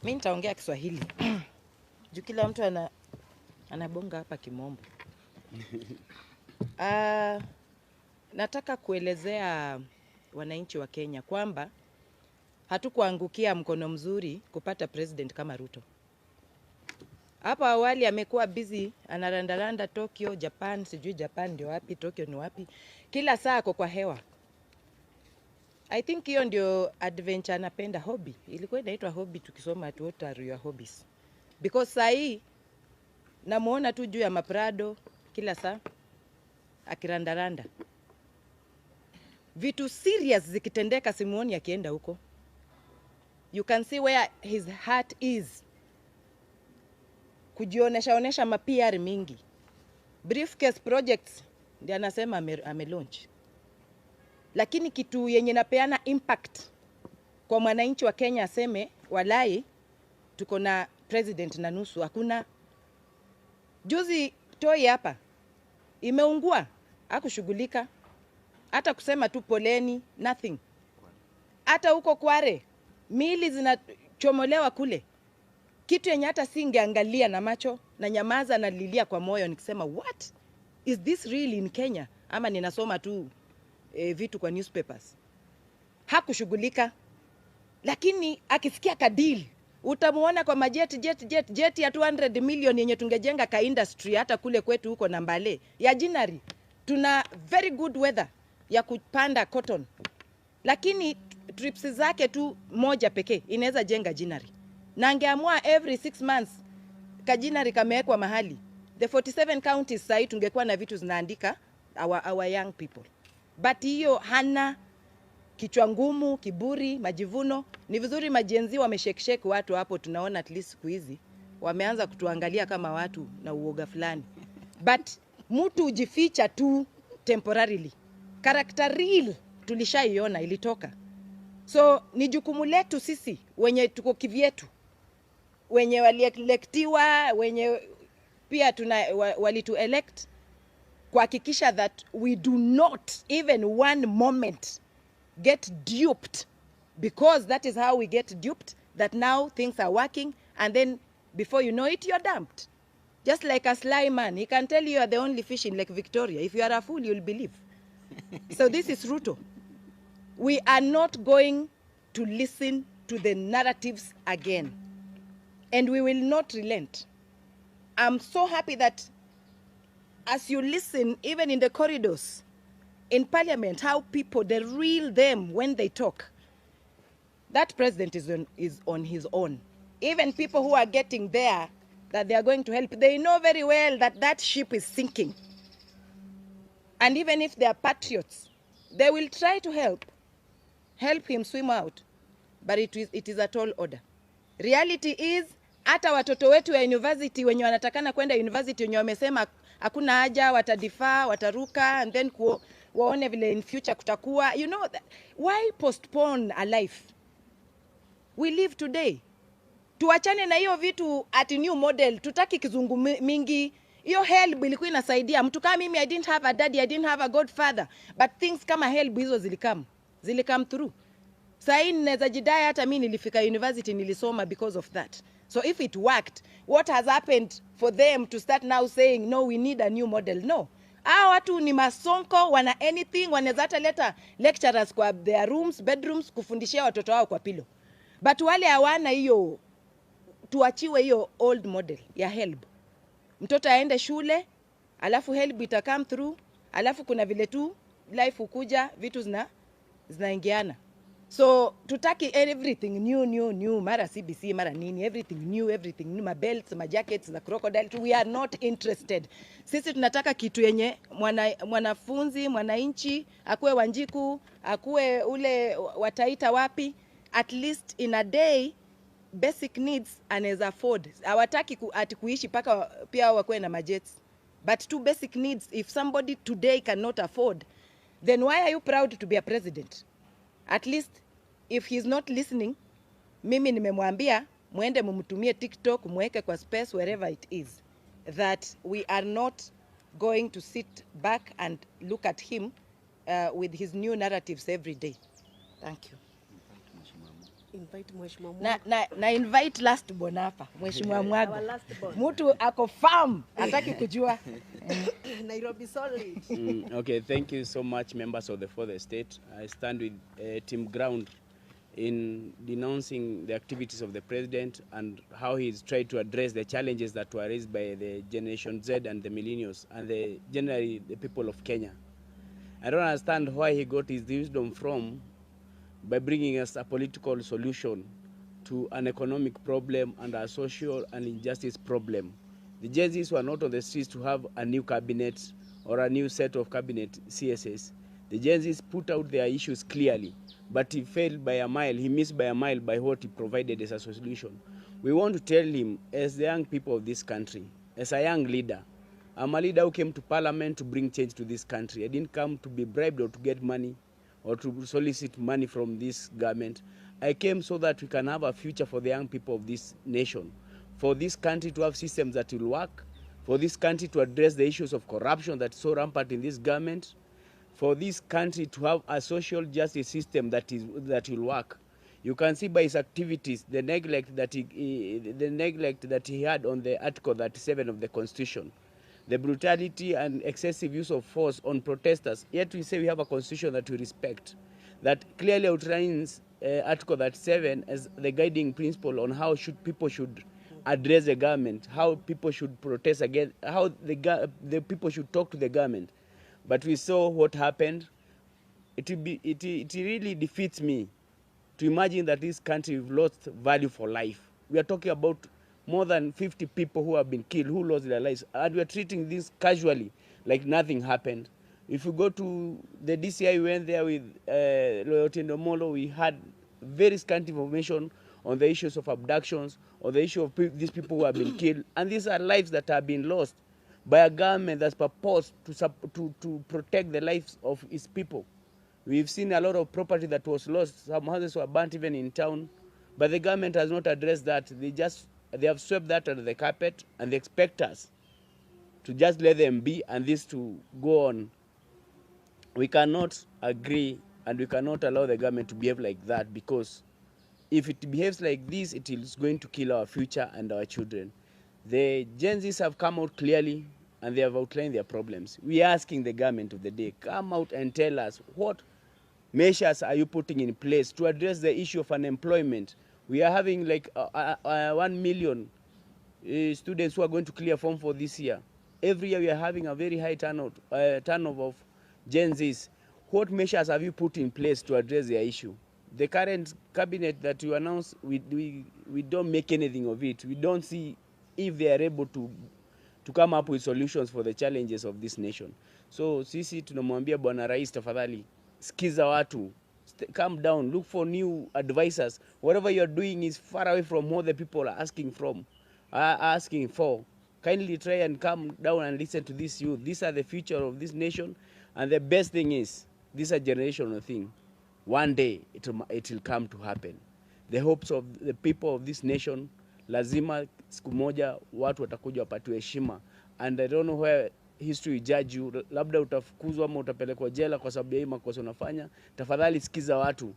Mimi nitaongea Kiswahili. Juu kila mtu anabonga hapa kimombo. Nataka kuelezea wananchi wa Kenya kwamba hatukuangukia mkono mzuri kupata president kama Ruto. Hapo awali amekuwa busy anarandaranda Tokyo, Japan, sijui Japan ndio wapi, Tokyo ni wapi. Kila saa ako kwa hewa. I think hiyo ndio adventure anapenda, hobby. Ilikuwa inaitwa hobby tukisoma at what are your hobbies. Because saa hii namuona tu juu ya maprado kila saa akirandaranda. Vitu serious zikitendeka simuoni akienda huko. You can see where his heart is. Kujionesha ma-PR mingi. Briefcase projects ndio anasema ame-launch. Lakini kitu yenye napeana impact kwa mwananchi wa Kenya aseme walai tuko na president na nusu, hakuna. Juzi toi hapa imeungua, hakushughulika. Hata kusema tu poleni, nothing. Hata huko Kware mili zinachomolewa kule. Kitu yenye hata singeangalia na macho na nyamaza na lilia kwa moyo nikisema what is this really in Kenya, ama ninasoma tu vitu kwa newspapers. Hakushughulika. Lakini akisikia kadili utamuona kwa jet ya 200 million yenye tungejenga ka industry hata kule kwetu huko na Mbale ya Jinari. Tuna very good weather ya kupanda cotton. Lakini trips zake tu moja pekee inaweza jenga Jinari. Na angeamua every 6 months ka Jinari kamewekwa mahali. The 47 counties sasa tungekuwa na vitu zinaandika our young people. But hiyo hana, kichwa ngumu, kiburi, majivuno. Ni vizuri majenzi wameshekesheke watu hapo, tunaona at least siku hizi wameanza kutuangalia kama watu na uoga fulani. But mtu ujificha tu temporarily. Character real tulishaiona ilitoka. So ni jukumu letu sisi wenye tuko kivyetu, wenye walielektiwa, wenye pia walitu elect, kuhakikisha that we do not even one moment get duped, because that is how we get duped, that now things are working and then before you know it you're dumped. Just like a sly man, he can tell you are the only fish in Lake Victoria. If you are a fool, you'll believe. So this is Ruto. We are not going to listen to the narratives again. And we will not relent. I'm so happy that as you listen, even in the corridors, in parliament, how people, the real them when they talk, that president is on his own. Even people who are getting there, that they are going to help, they know very well that that ship is sinking. And even if they are patriots, they will try to help him swim out. But it is a tall order. Reality is, hata watoto wetu ya university wenye wanatakana kwenda university wenye wamesema hakuna haja, watadifaa, wataruka, and then waone vile in future kutakuwa. You know, why postpone a life? We live today. Tuachane na hiyo vitu at new model. Tutaki kizungu mingi. Hiyo help ilikuwa inasaidia. Mtu kama mimi, I didn't have a daddy, I didn't have a godfather. But things kama help hizo zilikam through. Sahi ninaweza jidai hata mimi nilifika university nilisoma because of that. So if it worked, what has happened for them to start now saying, no, we need a new model? No. Hao watu ni masonko, wana anything, wanaweza hata leta lecturers kwa their rooms, bedrooms, kufundishia watoto wao kwa pilo. But wale hawana hiyo, tuachiwe hiyo old model ya help. Mtoto aende shule, alafu help ita come through, alafu kuna vile tu life ukuja, vitu zinaingiana. So tutaki everything new, mara CBC, mara nini, everything new, ma belts, ma jackets, na crocodile. We are not interested. Sisi tunataka kitu yenye mwanafunzi, mwananchi, akuwe Wanjiku, akuwe ule wataita wapi, at least in a day, basic needs anaweza afford. Hawataki ati kuishi paka pia wakuwe na majets. But two basic needs, if somebody today cannot afford, then why are you proud to be a president? At least, if he's not listening, mimi nimemwambia, muende mumutumie TikTok, muweke kwa space, wherever it is, that we are not going to sit back and look at him with his new narratives every day. Thank you. invite mheshimiwa Mwago. Na invite last born hapa, Mheshimiwa Mwago. Our last born. Mtu ako farm, hataki kujua. Nairobi solid. Okay, thank you so much, members of the fourth estate. I stand with Team Ground in denouncing the activities of the president and how he's tried to address the challenges that were raised by the Generation Z and the millennials and generally the people of Kenya. I don't understand why he got his wisdom from by bringing us a political solution to an economic problem and a social and injustice problem. The Gen Zs were not on the streets to have a new cabinet or a new set of cabinet CSS. The Gen Zs put out their issues clearly, but he failed by a mile, he missed by a mile by what he provided as a solution. We want to tell him, as the young people of this country, as a young leader, I'm a leader who came to parliament to bring change to this country. I didn't come to be bribed or to get money or to solicit money from this government. I came so that we can have a future for the young people of this nation, for this country to have systems that will work, for this country to address the issues of corruption that's so rampant in this government, for this country to have a social justice system that will work. You can see by his activities the neglect that he had on the Article 37 of the Constitution, the brutality and excessive use of force on protesters. Yet we say we have a constitution that we respect, that clearly outlines Article 37 as the guiding principle on how people should address the government, how people should protest against, how the people should talk to the government. But we saw what happened. It really defeats me to imagine that this country we've lost value for life. We are talking about more than 50 people who have been killed, who lost their lives, and we are treating this casually, like nothing happened. If you go to the DCI, we went there with Loyalty Ndomolo, we had very scant information on the issues of abductions, or the issue of these people who have been killed, and these are lives that have been lost by a government that's purposed to protect the lives of its people. We've seen a lot of property that was lost. Some houses were burnt even in town, but the government has not addressed that. They have swept that under the carpet, and they expect us to just let them be and this to go on. We cannot agree, and we cannot allow the government to behave like that, because if it behaves like this, it is going to kill our future and our children. The Gen Zs have come out clearly, and they have outlined their problems. We are asking the government of the day, come out and tell us what measures are you putting in place to address the issue of unemployment. We are having like 1 million students who are going to clear form for this year. Every year we are having a very high turnover of Gen Zs. What measures have you put in place to address their issue? The current cabinet that you announced, we don't make anything of it. We don't see if they are able to come up with solutions for the challenges of this nation. So sisi tunamwambia Bwana Rais, tafadhali sikiza watu, calm down, look for new advisors. Whatever you are doing is far away from what the people are asking for. Kindly try and calm down and listen to this youth. These are the future of this nation, and the best thing is, this is a generational thing. One day it will come to happen. The hopes of the people of this nation, lazima siku moja watu watakuja wapatiwe heshima. And I don't know where history judge you. Labda utafukuzwa ama utapelekwa jela kwa sababu ya hii makosa unafanya. Tafadhali sikiza watu.